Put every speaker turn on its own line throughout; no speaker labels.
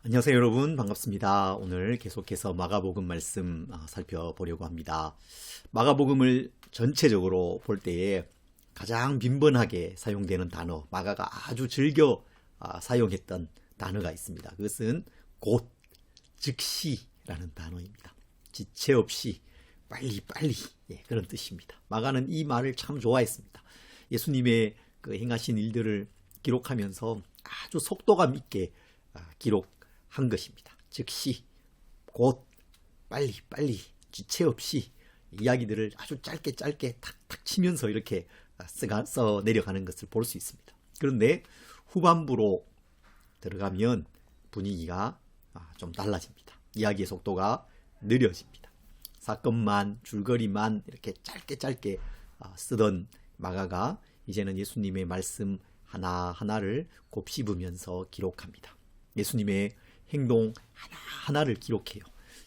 안녕하세요 여러분, 반갑습니다. 오늘 계속해서 마가복음 말씀 살펴보려고 합니다. 마가복음을 전체적으로 볼 때에 가장 빈번하게 사용되는 단어, 마가가 아주 즐겨 사용했던 단어가 있습니다. 그것은 곧, 즉시라는 단어입니다. 지체 없이, 빨리 그런 뜻입니다. 마가는 이 말을 참 좋아했습니다. 예수님의 그 행하신 일들을 기록하면서 아주 속도감 있게 기록한 것입니다. 즉시, 곧, 빨리 지체 없이 이야기들을 아주 짧게 탁탁 치면서 이렇게 써 내려가는 것을 볼 수 있습니다. 그런데 후반부로 들어가면 분위기가 좀 달라집니다. 이야기의 속도가 느려집니다. 사건만, 줄거리만 이렇게 짧게 쓰던 마가가 이제는 예수님의 말씀 하나하나를 곱씹으면서 기록합니다. 예수님의 행동 하나하나를 기록해요.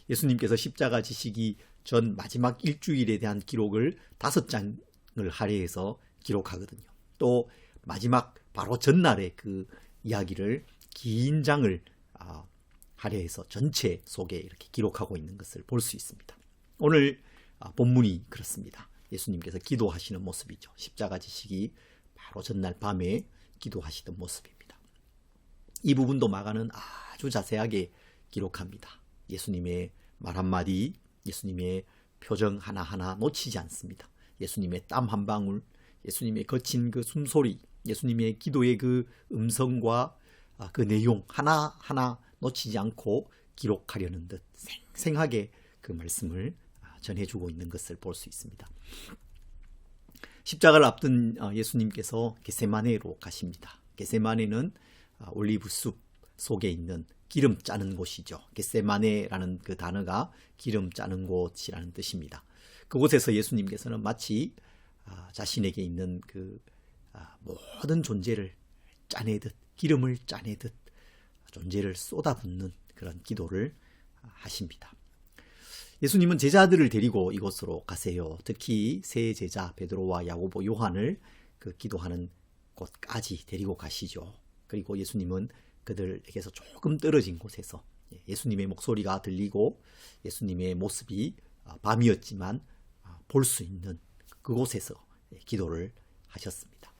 예수님께서 십자가 지시기 전 마지막 일주일에 대한 기록을 5장을 할애해서 기록하거든요. 또 마지막 바로 전날의 그 이야기를 긴 장을 할애해서 전체 속에 이렇게 기록하고 있는 것을 볼 수 있습니다. 오늘 본문이 그렇습니다. 예수님께서 기도하시는 모습이죠. 십자가 지시기 바로 전날 밤에 기도하시던 모습입니다. 이 부분도 마가는 아주 자세하게 기록합니다. 예수님의 말 한마디, 예수님의 표정 하나하나 놓치지 않습니다. 예수님의 땀 한 방울, 예수님의 거친 그 숨소리, 예수님의 기도의 그 음성과 그 내용 하나하나 놓치지 않고 기록하려는 듯 생생하게 그 말씀을 전해주고 있는 것을 볼 수 있습니다. 십자가를 앞둔 예수님께서 겟세마네로 가십니다. 겟세마네는 올리브숲 속에 있는 기름 짜는 곳이죠. 겟세마네라는 그 단어가 기름 짜는 곳이라는 뜻입니다. 그곳에서 예수님께서는 마치 자신에게 있는 그 모든 존재를 짜내듯, 기름을 짜내듯 존재를 쏟아붓는 그런 기도를 하십니다. 예수님은 제자들을 데리고 이곳으로 가세요. 특히 세 제자 베드로와 야고보, 요한을 그 기도하는 곳까지 데리고 가시죠. 그리고 예수님은 그들에게서 조금 떨어진 곳에서 예수님의 목소리가 들리고 예수님의 모습이 밤이었지만 볼 수 있는 그곳에서 기도를 하셨습니다.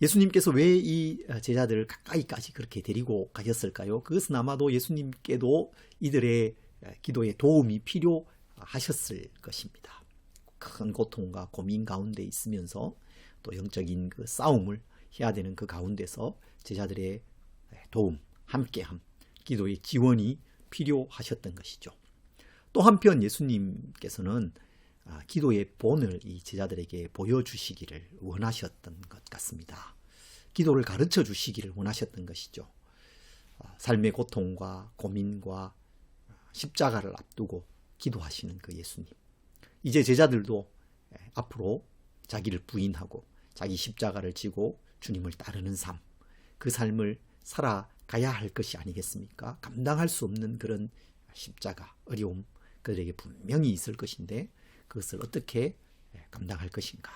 예수님께서 왜 이 제자들을 가까이까지 그렇게 데리고 가셨을까요? 그것은 아마도 예수님께도 이들의 기도에 도움이 필요하셨을 것입니다. 큰 고통과 고민 가운데 있으면서 또 영적인 그 싸움을 해야 되는 그 가운데서 제자들의 도움, 함께함, 기도의 지원이 필요하셨던 것이죠. 또 한편 예수님께서는 기도의 본을 이 제자들에게 보여주시기를 원하셨던 것 같습니다. 기도를 가르쳐 주시기를 원하셨던 것이죠. 삶의 고통과 고민과 십자가를 앞두고 기도하시는 그 예수님. 이제 제자들도 앞으로 자기를 부인하고 자기 십자가를 지고 주님을 따르는 삶, 그 삶을 살아가야 할 것이 아니겠습니까? 감당할 수 없는 그런 십자가, 어려움 그들에게 분명히 있을 것인데 그것을 어떻게 감당할 것인가?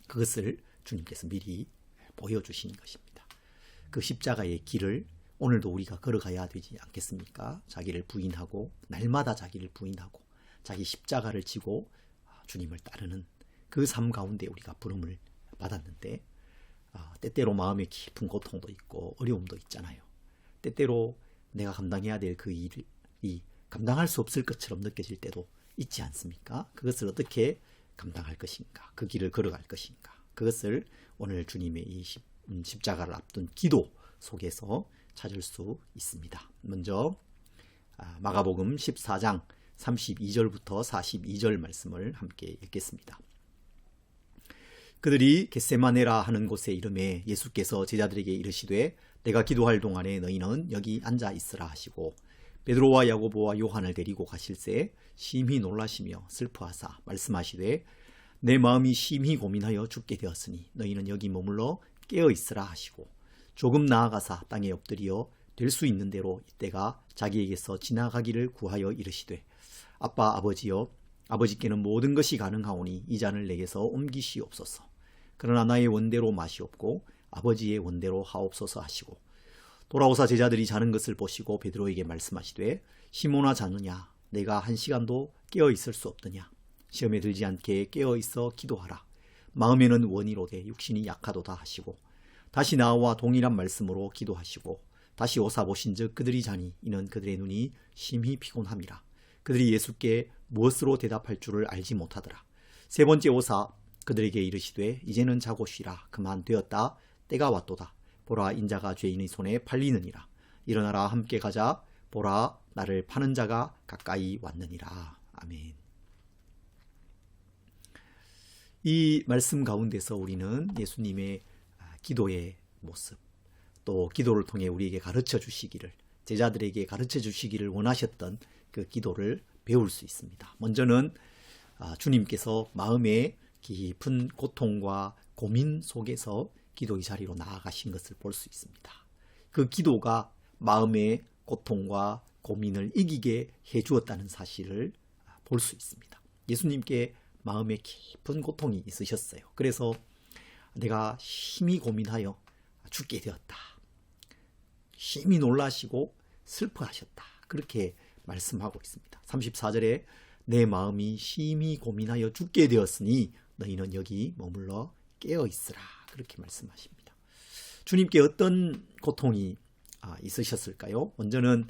그것을 주님께서 미리 보여주신 것입니다. 그 십자가의 길을 오늘도 우리가 걸어가야 되지 않겠습니까? 자기를 부인하고 날마다 자기를 부인하고 자기 십자가를 지고 주님을 따르는 그 삶 가운데 우리가 부름을 받았는데 때때로 마음에 깊은 고통도 있고 어려움도 있잖아요. 때때로 내가 감당해야 될 그 일이 감당할 수 없을 것처럼 느껴질 때도 있지 않습니까? 그것을 어떻게 감당할 것인가? 그 길을 걸어갈 것인가? 그것을 오늘 주님의 이 십자가를 앞둔 기도 속에서 찾을 수 있습니다. 먼저 마가복음 14장 32절부터 42절 말씀을 함께 읽겠습니다. 그들이 겟세마네라 하는 곳에 이르매 예수께서 제자들에게 이르시되 내가 기도할 동안에 너희는 여기 앉아 있으라 하시고 베드로와 야고보와 요한을 데리고 가실새 심히 놀라시며 슬퍼하사 말씀하시되 내 마음이 심히 고민하여 죽게 되었으니 너희는 여기 머물러 깨어 있으라 하시고 조금 나아가사 땅에 엎드려 될 수 있는 대로 이때가 자기에게서 지나가기를 구하여 이르시되 아빠 아버지여 아버지께는 모든 것이 가능하오니 이 잔을 내게서 옮기시옵소서. 그러나 나의 원대로 마시옵고 아버지의 원대로 하옵소서 하시고 돌아오사 제자들이 자는 것을 보시고 베드로에게 말씀하시되 시몬아 자느냐 내가 1시간도 깨어 있을 수 없더냐 시험에 들지 않게 깨어 있어 기도하라 마음에는 원이로되 육신이 약하도다 하시고 다시 나와 동일한 말씀으로 기도하시고 다시 오사 보신즉 그들이 자니 이는 그들의 눈이 심히 피곤함이라 그들이 예수께 무엇으로 대답할 줄을 알지 못하더라. 세 번째 오사 그들에게 이르시되 이제는 자고 쉬라 그만 되었다 때가 왔도다 보라 인자가 죄인의 손에 팔리느니라 일어나라 함께 가자 보라 나를 파는 자가 가까이 왔느니라. 아멘. 이 말씀 가운데서 우리는 예수님의 기도의 모습 또 기도를 통해 우리에게 가르쳐 주시기를 제자들에게 가르쳐 주시기를 원하셨던 그 기도를 배울 수 있습니다. 먼저는 주님께서 마음의 깊은 고통과 고민 속에서 기도의 자리로 나아가신 것을 볼 수 있습니다. 그 기도가 마음의 고통과 고민을 이기게 해주었다는 사실을 볼 수 있습니다. 예수님께 마음에 깊은 고통이 있으셨어요. 그래서 내가 심히 고민하여 죽게 되었다. 심히 놀라시고 슬퍼하셨다. 그렇게 말씀하고 있습니다. 34절에 내 마음이 심히 고민하여 죽게 되었으니 너희는 여기 머물러 깨어 있으라. 그렇게 말씀하십니다. 주님께 어떤 고통이 있으셨을까요? 먼저는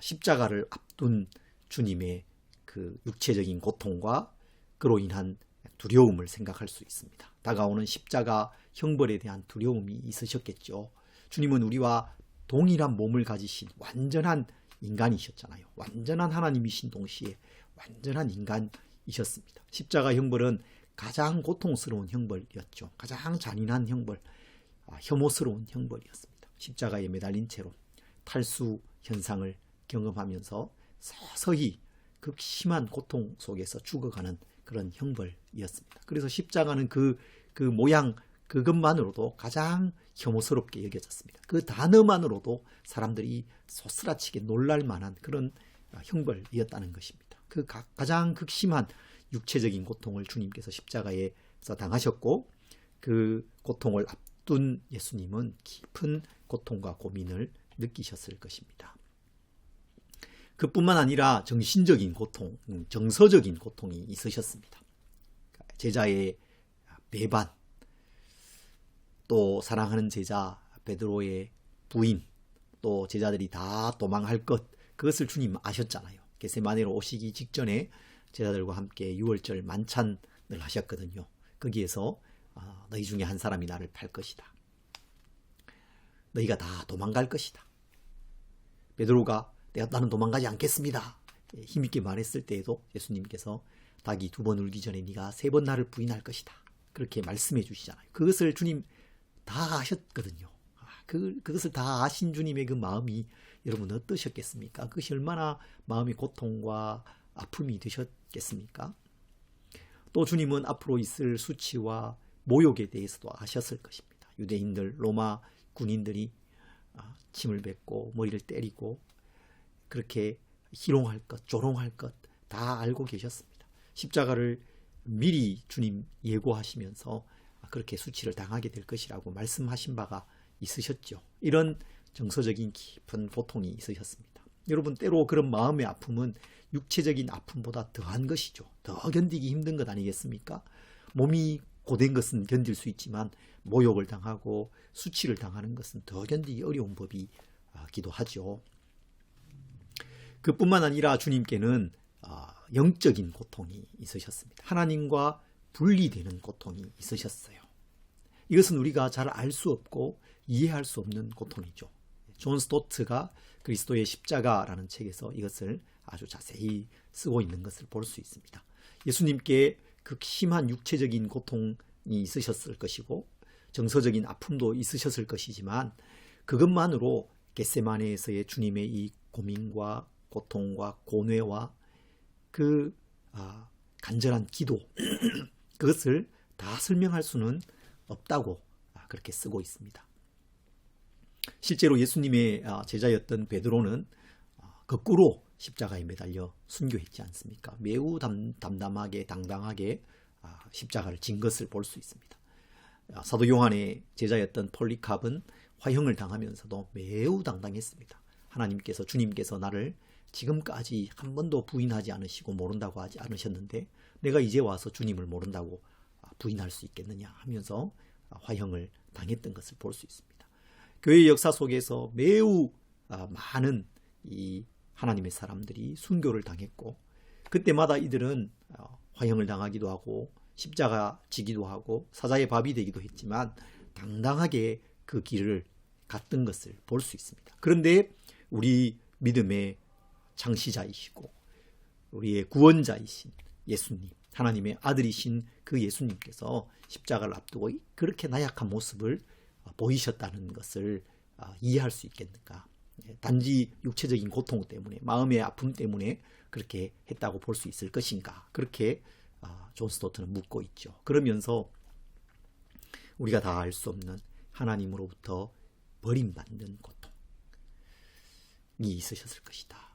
십자가를 앞둔 주님의 그 육체적인 고통과 그로 인한 두려움을 생각할 수 있습니다. 다가오는 십자가 형벌에 대한 두려움이 있으셨겠죠. 주님은 우리와 동일한 몸을 가지신 완전한 인간이셨잖아요. 완전한 하나님이신 동시에 완전한 인간이셨습니다. 십자가 형벌은 가장 고통스러운 형벌이었죠. 가장 잔인한 형벌, 혐오스러운 형벌이었습니다. 십자가에 매달린 채로 탈수 현상을 경험하면서 서서히 극심한 고통 속에서 죽어가는 그런 형벌이었습니다. 그래서 십자가는 그 모양 그것만으로도 가장 혐오스럽게 여겨졌습니다. 그 단어만으로도 사람들이 소스라치게 놀랄 만한 그런 형벌이었다는 것입니다. 그 가장 극심한 육체적인 고통을 주님께서 십자가에서 당하셨고 그 고통을 앞둔 예수님은 깊은 고통과 고민을 느끼셨을 것입니다. 그뿐만 아니라 정신적인 고통, 정서적인 고통이 있으셨습니다. 제자의 배반, 또 사랑하는 제자 베드로의 부인, 또 제자들이 다 도망할 것, 그것을 주님 아셨잖아요. 겟세마네로 오시기 직전에 제자들과 함께 유월절 만찬을 하셨거든요. 거기에서 너희 중에 한 사람이 나를 팔 것이다. 너희가 다 도망갈 것이다. 베드로가 나는 도망가지 않겠습니다. 힘있게 말했을 때에도 예수님께서 닭이 2번 울기 전에 네가 3번 나를 부인할 것이다. 그렇게 말씀해 주시잖아요. 그것을 주님 다 아셨거든요. 그것을 다 아신 주님의 그 마음이 여러분 어떠셨겠습니까? 그것이 얼마나 마음의 고통과 아픔이 되셨겠습니까? 또 주님은 앞으로 있을 수치와 모욕에 대해서도 아셨을 것입니다. 유대인들, 로마 군인들이 침을 뱉고 머리를 때리고 그렇게 희롱할 것, 조롱할 것 다 알고 계셨습니다. 십자가를 미리 주님 예고하시면서 그렇게 수치를 당하게 될 것이라고 말씀하신 바가 있으셨죠. 이런 정서적인 깊은 고통이 있으셨습니다. 여러분 때로 그런 마음의 아픔은 육체적인 아픔보다 더한 것이죠. 더 견디기 힘든 것 아니겠습니까? 몸이 고된 것은 견딜 수 있지만 모욕을 당하고 수치를 당하는 것은 더 견디기 어려운 법이기도 하죠. 그뿐만 아니라 주님께는 영적인 고통이 있으셨습니다. 하나님과 분리되는 고통이 있으셨어요. 이것은 우리가 잘 알 수 없고 이해할 수 없는 고통이죠. 존 스토트가 그리스도의 십자가라는 책에서 이것을 아주 자세히 쓰고 있는 것을 볼 수 있습니다. 예수님께 극심한 육체적인 고통이 있으셨을 것이고 정서적인 아픔도 있으셨을 것이지만 그것만으로 겟세마네에서의 주님의 이 고민과 고통과 고뇌와 그 간절한 기도 그것을 다 설명할 수는 없다고 그렇게 쓰고 있습니다. 실제로 예수님의 제자였던 베드로는 거꾸로 십자가에 매달려 순교했지 않습니까? 매우 담담하게 당당하게 십자가를 진 것을 볼 수 있습니다. 사도 요한의 제자였던 폴리캅은 화형을 당하면서도 매우 당당했습니다. 하나님께서, 주님께서 나를 지금까지 한 번도 부인하지 않으시고 모른다고 하지 않으셨는데 내가 이제 와서 주님을 모른다고 부인할 수 있겠느냐 하면서 화형을 당했던 것을 볼 수 있습니다. 교회의 역사 속에서 매우 많은 이 하나님의 사람들이 순교를 당했고 그때마다 이들은 화형을 당하기도 하고 십자가 지기도 하고 사자의 밥이 되기도 했지만 당당하게 그 길을 갔던 것을 볼 수 있습니다. 그런데 우리 믿음의 창시자이시고 우리의 구원자이신 예수님, 하나님의 아들이신 그 예수님께서 십자가를 앞두고 그렇게 나약한 모습을 보이셨다는 것을 이해할 수 있겠는가? 단지 육체적인 고통 때문에, 마음의 아픔 때문에 그렇게 했다고 볼 수 있을 것인가? 그렇게 존 스토트는 묻고 있죠. 그러면서 우리가 다 알 수 없는 하나님으로부터 버림받는 고통이 있으셨을 것이다.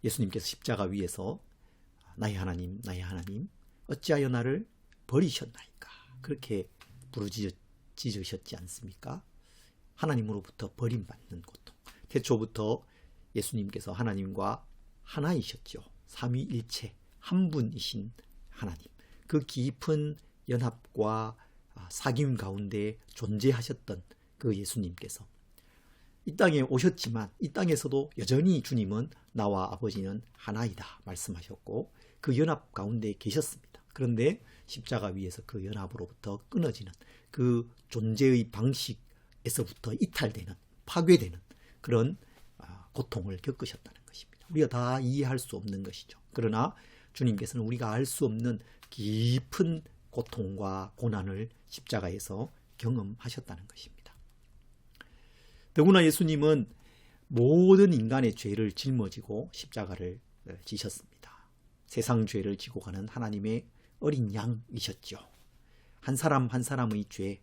예수님께서 십자가 위에서 나의 하나님, 나의 하나님, 어찌하여 나를 버리셨나이까? 그렇게 부르짖으셨지 않습니까? 하나님으로부터 버림받는 고통. 태초부터 예수님께서 하나님과 하나이셨죠. 삼위일체 한 분이신 하나님. 그 깊은 연합과 사귐 가운데 존재하셨던 그 예수님께서 이 땅에 오셨지만 이 땅에서도 여전히 주님은 나와 아버지는 하나이다 말씀하셨고 그 연합 가운데 계셨습니다. 그런데 십자가 위에서 그 연합으로부터 끊어지는 그 존재의 방식에서부터 이탈되는, 파괴되는 그런 고통을 겪으셨다는 것입니다. 우리가 다 이해할 수 없는 것이죠. 그러나 주님께서는 우리가 알 수 없는 깊은 고통과 고난을 십자가에서 경험하셨다는 것입니다. 더구나 예수님은 모든 인간의 죄를 짊어지고 십자가를 지셨습니다. 세상 죄를 지고 가는 하나님의 어린 양이셨죠. 한 사람 한 사람의 죄,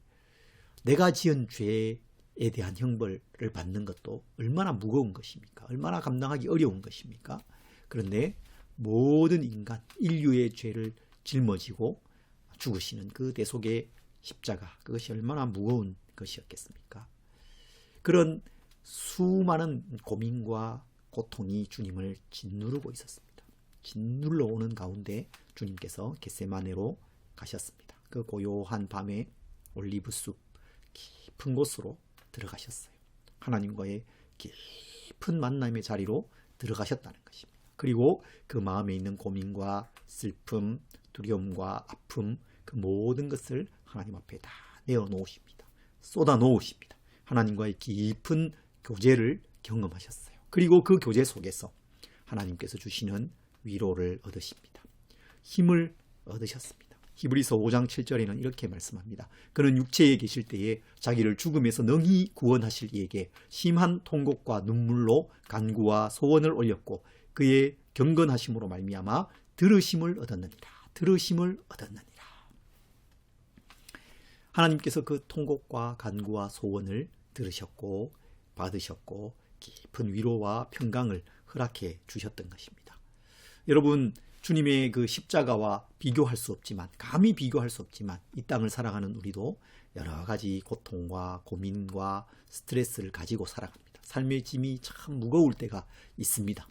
내가 지은 죄에 대한 형벌을 받는 것도 얼마나 무거운 것입니까? 얼마나 감당하기 어려운 것입니까? 그런데 모든 인간, 인류의 죄를 짊어지고 죽으시는 그 대속의 십자가, 그것이 얼마나 무거운 것이었겠습니까? 그런 수많은 고민과 고통이 주님을 짓누르고 있었습니다. 짓눌러 오는 가운데 주님께서 겟세마네로 가셨습니다. 그 고요한 밤에 올리브숲 깊은 곳으로 들어가셨어요. 하나님과의 깊은 만남의 자리로 들어가셨다는 것입니다. 그리고 그 마음에 있는 고민과 슬픔, 두려움과 아픔, 그 모든 것을 하나님 앞에 다 내어놓으십니다. 쏟아 놓으십니다. 하나님과의 깊은 교제를 경험하셨어요. 그리고 그 교제 속에서 하나님께서 주시는 위로를 얻으십니다. 힘을 얻으셨습니다. 히브리서 5장 7절에는 이렇게 말씀합니다. 그는 육체에 계실 때에 자기를 죽음에서 능히 구원하실 이에게 심한 통곡과 눈물로 간구와 소원을 올렸고 그의 경건하심으로 말미암아 들으심을 얻었느니라. 들으심을 얻었느니라. 하나님께서 그 통곡과 간구와 소원을 들으셨고 받으셨고 깊은 위로와 평강을 허락해 주셨던 것입니다. 여러분, 주님의 그 십자가와 비교할 수 없지만, 감히 비교할 수 없지만 이 땅을 살아가는 우리도 여러 가지 고통과 고민과 스트레스를 가지고 살아갑니다. 삶의 짐이 참 무거울 때가 있습니다.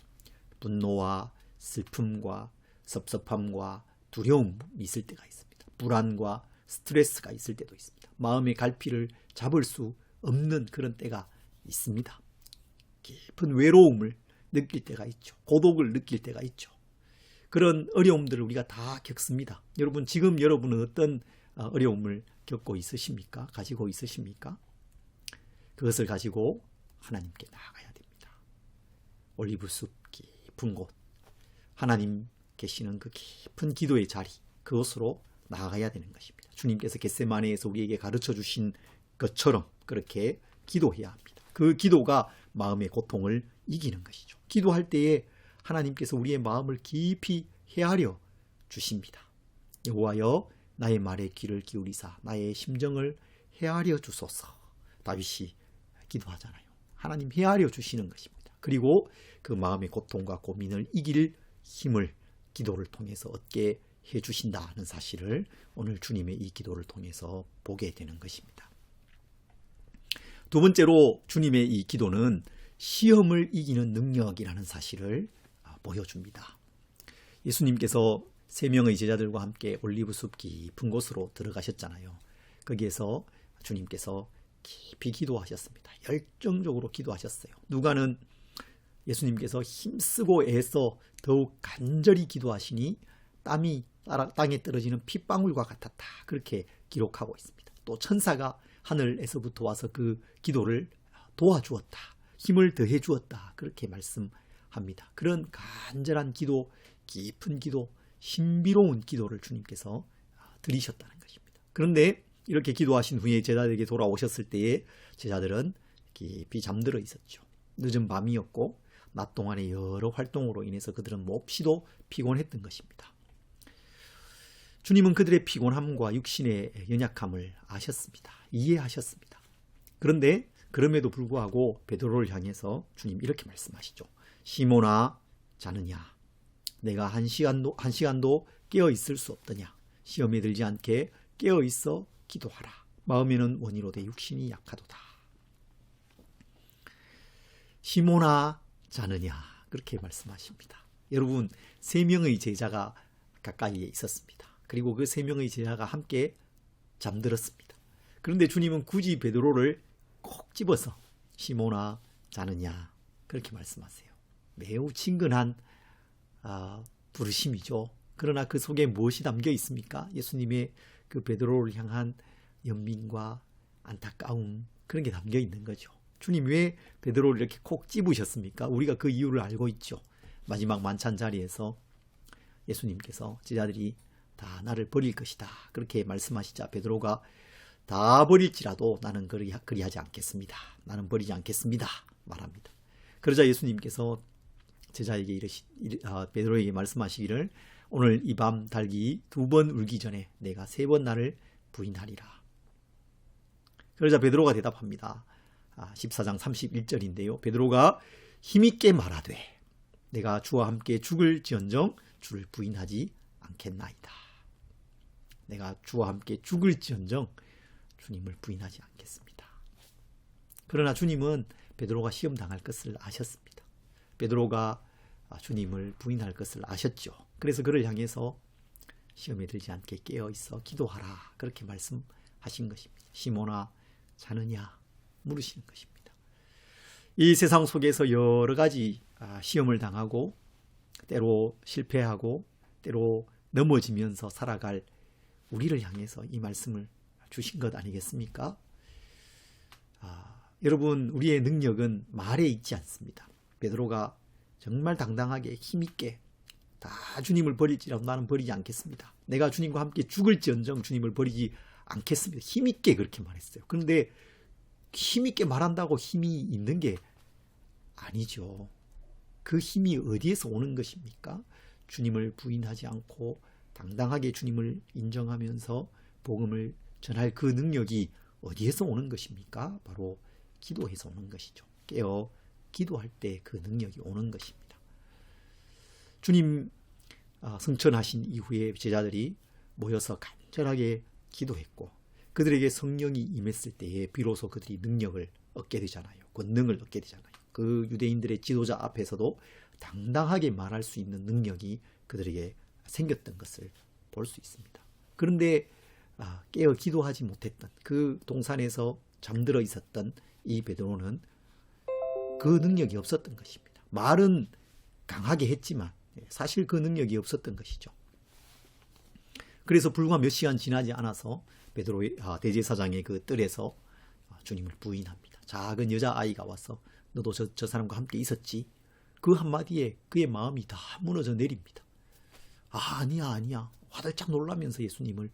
분노와 슬픔과 섭섭함과 두려움이 있을 때가 있습니다. 불안과 스트레스가 있을 때도 있습니다. 마음의 갈피를 잡을 수 없는 그런 때가 있습니다. 깊은 외로움을 느낄 때가 있죠. 고독을 느낄 때가 있죠. 그런 어려움들을 우리가 다 겪습니다. 여러분, 지금 여러분은 어떤 어려움을 겪고 있으십니까? 가지고 있으십니까? 그것을 가지고 하나님께 나아가야 됩니다. 올리브숲 깊은 곳, 하나님 계시는 그 깊은 기도의 자리, 그곳으로 나아가야 되는 것입니다. 주님께서 겟세마네에서 우리에게 가르쳐 주신 것처럼 그렇게 기도해야 합니다. 그 기도가 마음의 고통을 이기는 것이죠. 기도할 때에 하나님께서 우리의 마음을 깊이 헤아려 주십니다. 여호와여 나의 말에 귀를 기울이사 나의 심정을 헤아려 주소서. 다윗이 기도하잖아요. 하나님 헤아려 주시는 것입니다. 그리고 그 마음의 고통과 고민을 이길 힘을 기도를 통해서 얻게 해주신다는 사실을 오늘 주님의 이 기도를 통해서 보게 되는 것입니다. 두 번째로 주님의 이 기도는 시험을 이기는 능력이라는 사실을 보여줍니다. 예수님께서 세 명의 제자들과 함께 올리브숲 깊은 곳으로 들어가셨잖아요. 거기에서 주님께서 깊이 기도하셨습니다. 열정적으로 기도하셨어요. 누가는 예수님께서 힘쓰고 애써 더욱 간절히 기도하시니 땀이 땅에 떨어지는 핏방울과 같았다. 그렇게 기록하고 있습니다. 또 천사가 하늘에서부터 와서 그 기도를 도와주었다. 힘을 더해 주었다. 그렇게 말씀합니다. 그런 간절한 기도, 깊은 기도, 신비로운 기도를 주님께서 드리셨다는 것입니다. 그런데 이렇게 기도하신 후에 제자들에게 돌아오셨을 때에 제자들은 깊이 잠들어 있었죠. 늦은 밤이었고 낮 동안의 여러 활동으로 인해서 그들은 몹시도 피곤했던 것입니다. 주님은 그들의 피곤함과 육신의 연약함을 아셨습니다. 이해하셨습니다. 그런데 그럼에도 불구하고 베드로를 향해서 주님 이렇게 말씀하시죠. 시몬아, 자느냐? 내가 한 시간도 깨어 있을 수 없더냐? 시험에 들지 않게 깨어 있어 기도하라. 마음에는 원이로되 육신이 약하도다. 시몬아, 자느냐? 그렇게 말씀하십니다. 여러분, 세 명의 제자가 가까이에 있었습니다. 그리고 그 세 명의 제자가 함께 잠들었습니다. 그런데 주님은 굳이 베드로를 콕 집어서 시몬아, 자느냐? 그렇게 말씀하세요. 매우 친근한 부르심이죠. 그러나 그 속에 무엇이 담겨 있습니까? 예수님의 그 베드로를 향한 연민과 안타까움, 그런 게 담겨 있는 거죠. 주님 왜 베드로를 이렇게 콕 집으셨습니까? 우리가 그 이유를 알고 있죠. 마지막 만찬 자리에서 예수님께서 제자들이 다 나를 버릴 것이다. 그렇게 말씀하시자 베드로가 다 버릴지라도 나는 그리하지 않겠습니다. 나는 버리지 않겠습니다. 말합니다. 그러자 예수님께서 제자에게 베드로에게 말씀하시기를 오늘 이 밤 닭이 2번 울기 전에 내가 3번 나를 부인하리라. 그러자 베드로가 대답합니다. 14장 31절인데요. 베드로가 힘있게 말하되 내가 주와 함께 죽을지언정 주를 부인하지 않겠나이다. 내가 주와 함께 죽을지언정 주님을 부인하지 않겠습니다. 그러나 주님은 베드로가 시험 당할 것을 아셨습니다. 베드로가 주님을 부인할 것을 아셨죠. 그래서 그를 향해서 시험에 들지 않게 깨어 있어 기도하라. 그렇게 말씀하신 것입니다. 시몬아, 자느냐? 물으시는 것입니다. 이 세상 속에서 여러 가지 시험을 당하고 때로 실패하고 때로 넘어지면서 살아갈 우리를 향해서 이 말씀을 주신 것 아니겠습니까? 여러분, 우리의 능력은 말에 있지 않습니다. 베드로가 정말 당당하게 힘있게 다 주님을 버릴지라도 나는 버리지 않겠습니다. 내가 주님과 함께 죽을지언정 주님을 버리지 않겠습니다. 힘있게 그렇게 말했어요. 그런데 힘있게 말한다고 힘이 있는 게 아니죠. 그 힘이 어디에서 오는 것입니까? 주님을 부인하지 않고 당당하게 주님을 인정하면서 복음을 전할 그 능력이 어디에서 오는 것입니까? 바로 기도해서 오는 것이죠. 깨어 기도할 때 그 능력이 오는 것입니다. 주님 승천하신 이후에 제자들이 모여서 간절하게 기도했고 그들에게 성령이 임했을 때에 비로소 그들이 능력을 얻게 되잖아요. 권능을 얻게 되잖아요. 그 유대인들의 지도자 앞에서도 당당하게 말할 수 있는 능력이 그들에게 생겼던 것을 볼 수 있습니다. 그런데 깨어 기도하지 못했던 그 동산에서 잠들어 있었던 이 베드로는 그 능력이 없었던 것입니다. 말은 강하게 했지만 사실 그 능력이 없었던 것이죠. 그래서 불과 몇 시간 지나지 않아서 베드로의 대제사장의 그 뜰에서 주님을 부인합니다. 작은 여자아이가 와서 너도 저 사람과 함께 있었지? 그 한마디에 그의 마음이 다 무너져 내립니다. 아니야. 화들짝 놀라면서 예수님을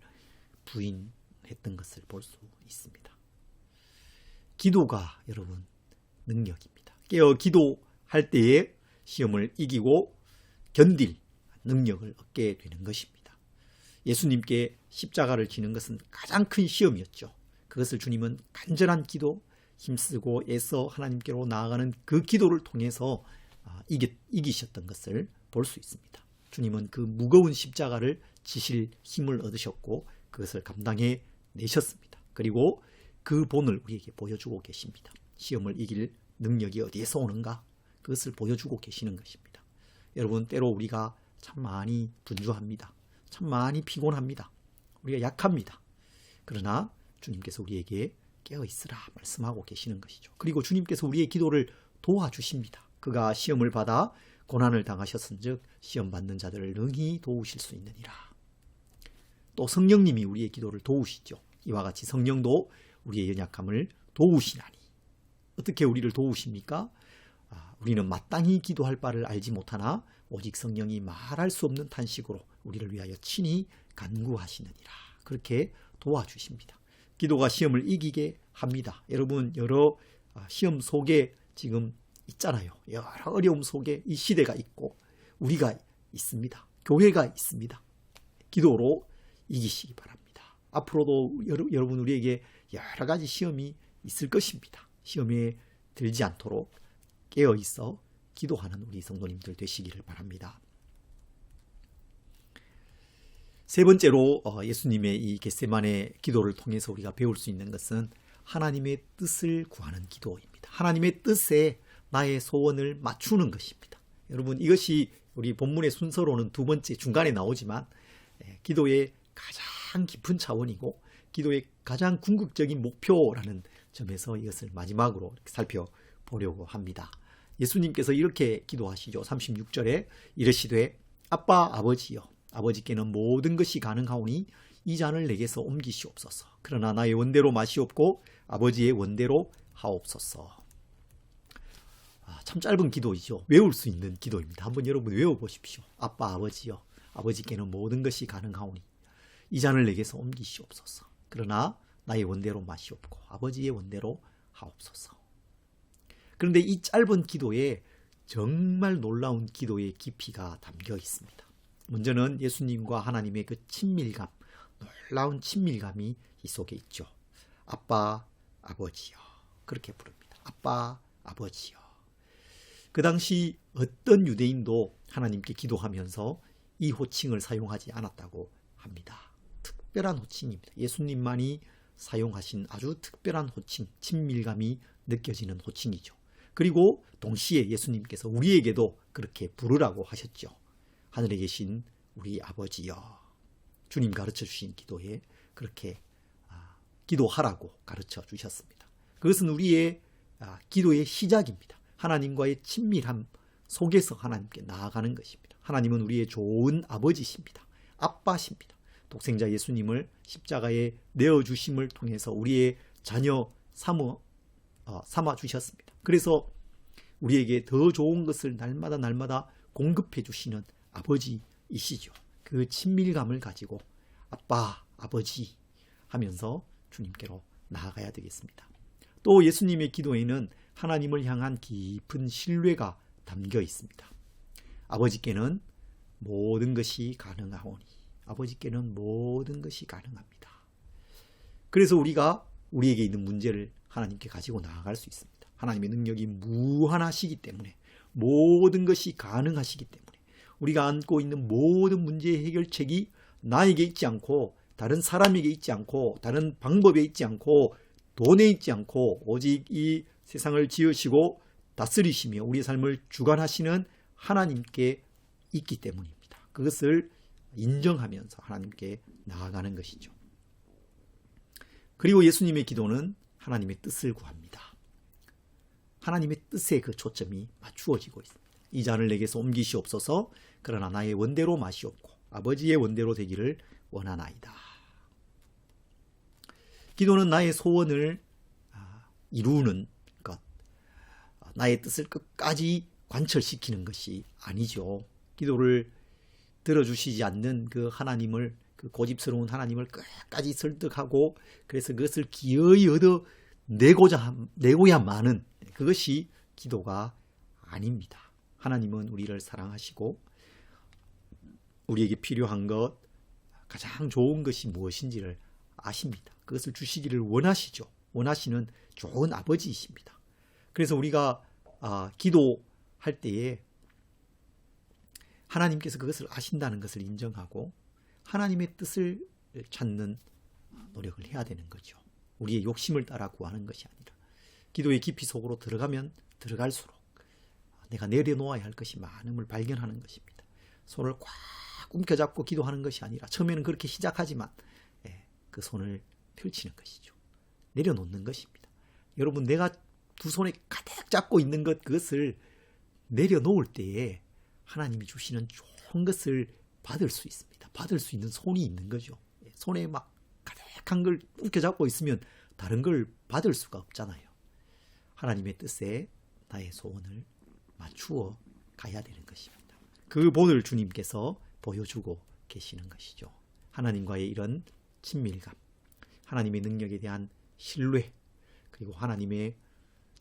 부인했던 것을 볼 수 있습니다. 기도가 여러분 능력입니다. 깨어 기도할 때에 시험을 이기고 견딜 능력을 얻게 되는 것입니다. 예수님께 십자가를 지는 것은 가장 큰 시험이었죠. 그것을 주님은 간절한 기도, 힘쓰고 애써 하나님께로 나아가는 그 기도를 통해서 이기셨던 것을 볼 수 있습니다. 주님은 그 무거운 십자가를 지실 힘을 얻으셨고 그것을 감당해 내셨습니다. 그리고 그 본을 우리에게 보여주고 계십니다. 시험을 이길 능력이 어디에서 오는가? 그것을 보여주고 계시는 것입니다. 여러분, 때로 우리가 참 많이 분주합니다. 참 많이 피곤합니다. 우리가 약합니다. 그러나 주님께서 우리에게 깨어있으라 말씀하고 계시는 것이죠. 그리고 주님께서 우리의 기도를 도와주십니다. 그가 시험을 받아 고난을 당하셨은즉 시험 받는 자들을 능히 도우실 수 있느니라. 또 성령님이 우리의 기도를 도우시죠. 이와 같이 성령도 우리의 연약함을 도우시나니. 어떻게 우리를 도우십니까? 우리는 마땅히 기도할 바를 알지 못하나 오직 성령이 말할 수 없는 탄식으로 우리를 위하여 친히 간구하시느니라. 그렇게 도와주십니다. 기도가 시험을 이기게 합니다. 여러분, 여러 시험 속에 지금 있잖아요. 여러 어려움 속에 이 시대가 있고 우리가 있습니다. 교회가 있습니다. 기도로 이기시기 바랍니다. 앞으로도 여러분, 우리에게 여러 가지 시험이 있을 것입니다. 시험에 들지 않도록 깨어 있어 기도하는 우리 성도님들 되시기를 바랍니다. 세 번째로 예수님의 이 겟세마네 기도를 통해서 우리가 배울 수 있는 것은 하나님의 뜻을 구하는 기도입니다. 하나님의 뜻에 나의 소원을 맞추는 것입니다. 여러분, 이것이 우리 본문의 순서로는 두 번째 중간에 나오지만 기도의 가장 깊은 차원이고 기도의 가장 궁극적인 목표라는 점에서 이것을 마지막으로 살펴보려고 합니다. 예수님께서 이렇게 기도하시죠. 36절에 이르시되 아빠 아버지여, 아버지께는 모든 것이 가능하오니 이 잔을 내게서 옮기시옵소서. 그러나 나의 원대로 마시옵고 아버지의 원대로 하옵소서. 참 짧은 기도이죠. 외울 수 있는 기도입니다. 한번 여러분 외워보십시오. 아빠 아버지여, 아버지께는 모든 것이 가능하오니 이 잔을 내게서 옮기시옵소서. 그러나 나의 원대로 마시옵고 아버지의 원대로 하옵소서. 그런데 이 짧은 기도에 정말 놀라운 기도의 깊이가 담겨 있습니다. 먼저는 예수님과 하나님의 그 친밀감, 놀라운 친밀감이 이 속에 있죠. 아빠, 아버지여, 그렇게 부릅니다. 아빠, 아버지여. 그 당시 어떤 유대인도 하나님께 기도하면서 이 호칭을 사용하지 않았다고 합니다. 특별한 호칭입니다. 예수님만이 사용하신 아주 특별한 호칭, 친밀감이 느껴지는 호칭이죠. 그리고 동시에 예수님께서 우리에게도 그렇게 부르라고 하셨죠. 하늘에 계신 우리 아버지여. 주님 가르쳐 주신 기도에 그렇게 기도하라고 가르쳐 주셨습니다. 그것은 우리의 기도의 시작입니다. 하나님과의 친밀함 속에서 하나님께 나아가는 것입니다. 하나님은 우리의 좋은 아버지십니다. 아빠십니다. 독생자 예수님을 십자가에 내어주심을 통해서 우리의 자녀 삼아 주셨습니다. 그래서 우리에게 더 좋은 것을 날마다 공급해 주시는 아버지이시죠. 그 친밀감을 가지고 아빠, 아버지 하면서 주님께로 나아가야 되겠습니다. 또 예수님의 기도에는 하나님을 향한 깊은 신뢰가 담겨 있습니다. 아버지께는 모든 것이 가능하오니, 아버지께는 모든 것이 가능합니다. 그래서 우리가 우리에게 있는 문제를 하나님께 가지고 나아갈 수 있습니다. 하나님의 능력이 무한하시기 때문에, 모든 것이 가능하시기 때문에 우리가 안고 있는 모든 문제의 해결책이 나에게 있지 않고 다른 사람에게 있지 않고 다른 방법에 있지 않고 돈에 있지 않고 오직 이 세상을 지으시고 다스리시며 우리의 삶을 주관하시는 하나님께 있기 때문입니다. 그것을 인정하면서 하나님께 나아가는 것이죠. 그리고 예수님의 기도는 하나님의 뜻을 구합니다. 하나님의 뜻에 그 초점이 맞추어지고 있습니다. 이 잔을 내게서 옮기시옵소서. 그러나 나의 원대로 마시옵고 아버지의 원대로 되기를 원하나이다. 기도는 나의 소원을 이루는 것, 나의 뜻을 끝까지 관철시키는 것이 아니죠. 기도를 들어주시지 않는 그 하나님을, 그 고집스러운 하나님을 끝까지 설득하고 그래서 그것을 기어이 얻어내고야만은 그것이 기도가 아닙니다. 하나님은 우리를 사랑하시고 우리에게 필요한 것, 가장 좋은 것이 무엇인지를 아십니다. 그것을 주시기를 원하시죠. 원하시는 좋은 아버지이십니다. 그래서 우리가 기도할 때에 하나님께서 그것을 아신다는 것을 인정하고 하나님의 뜻을 찾는 노력을 해야 되는 거죠. 우리의 욕심을 따라 구하는 것이 아니라 기도의 깊이 속으로 들어가면 들어갈수록 내가 내려놓아야 할 것이 많음을 발견하는 것입니다. 손을 꽉 움켜잡고 기도하는 것이 아니라 처음에는 그렇게 시작하지만 그 손을 펼치는 것이죠. 내려놓는 것입니다. 여러분, 내가 두 손에 가득 잡고 있는 그것을 내려놓을 때에 하나님이 주시는 좋은 것을 받을 수 있습니다. 받을 수 있는 손이 있는 거죠. 손에 막 가득한 걸 움켜잡고 있으면 다른 걸 받을 수가 없잖아요. 하나님의 뜻에 나의 소원을 맞추어 가야 되는 것입니다. 그 본을 주님께서 보여주고 계시는 것이죠. 하나님과의 이런 친밀감, 하나님의 능력에 대한 신뢰, 그리고 하나님의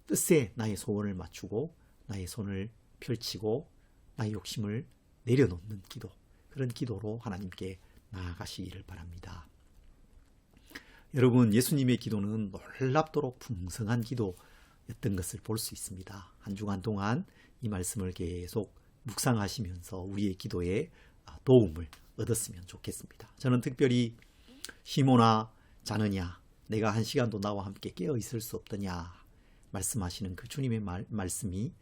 뜻에 나의 소원을 맞추고 나의 손을 펼치고 나의 욕심을 내려놓는 기도, 그런 기도로 하나님께 나아가시기를 바랍니다. 여러분, 예수님의 기도는 놀랍도록 풍성한 기도였던 것을 볼 수 있습니다. 한 주간 동안 이 말씀을 계속 묵상하시면서 우리의 기도에 도움을 얻었으면 좋겠습니다. 저는 특별히 시몬아 자느냐, 내가 한 시간도 나와 함께 깨어 있을 수 없더냐 말씀하시는 그 주님의 말씀이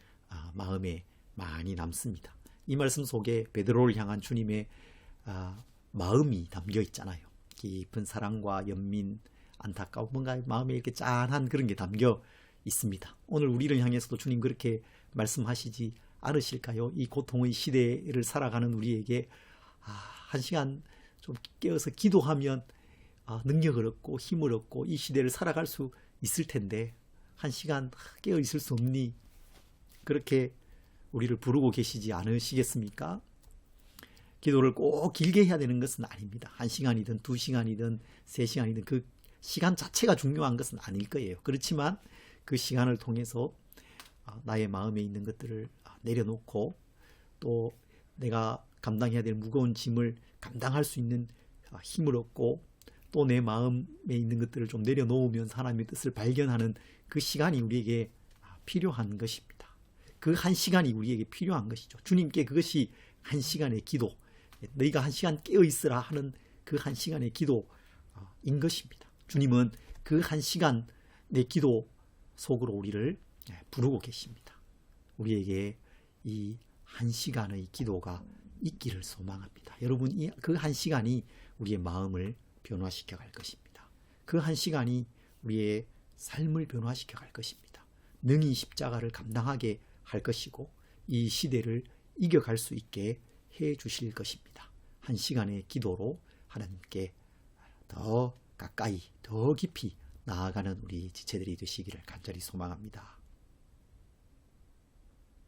마음에 많이 남습니다. 이 말씀 속에 베드로를 향한 주님의 마음이 담겨 있잖아요. 깊은 사랑과 연민, 안타까움, 뭔가 마음에 이렇게 짠한 그런 게 담겨 있습니다. 오늘 우리를 향해서도 주님 그렇게 말씀하시지 않으실까요? 이 고통의 시대를 살아가는 우리에게 한 시간 좀 깨어서 기도하면 능력을 얻고 힘을 얻고 이 시대를 살아갈 수 있을 텐데 한 시간 깨어 있을 수 없니? 그렇게 우리를 부르고 계시지 않으시겠습니까? 기도를 꼭 길게 해야 되는 것은 아닙니다. 1시간이든 2시간이든 3시간이든 그 시간 자체가 중요한 것은 아닐 거예요. 그렇지만 그 시간을 통해서 나의 마음에 있는 것들을 내려놓고 또 내가 감당해야 될 무거운 짐을 감당할 수 있는 힘을 얻고 또 내 마음에 있는 것들을 좀 내려놓으면서 하나님의 뜻을 발견하는 그 시간이 우리에게 필요한 것입니다. 그 한 시간이 우리에게 필요한 것이죠. 주님께 그것이 한 시간의 기도, 너희가 한 시간 깨어 있으라 하는 그 한 시간의 기도인 것입니다. 주님은 그 한 시간의 기도 속으로 우리를 부르고 계십니다. 우리에게 이 한 시간의 기도가 있기를 소망합니다. 여러분, 그 한 시간이 우리의 마음을 변화시켜 갈 것입니다. 그 한 시간이 우리의 삶을 변화시켜 갈 것입니다. 능히 십자가를 감당하게 할 것이고 이 시대를 이겨갈 수 있게 해 주실 것입니다. 한 시간의 기도로 하나님께 더 가까이 더 깊이 나아가는 우리 지체들이 되시기를 간절히 소망합니다.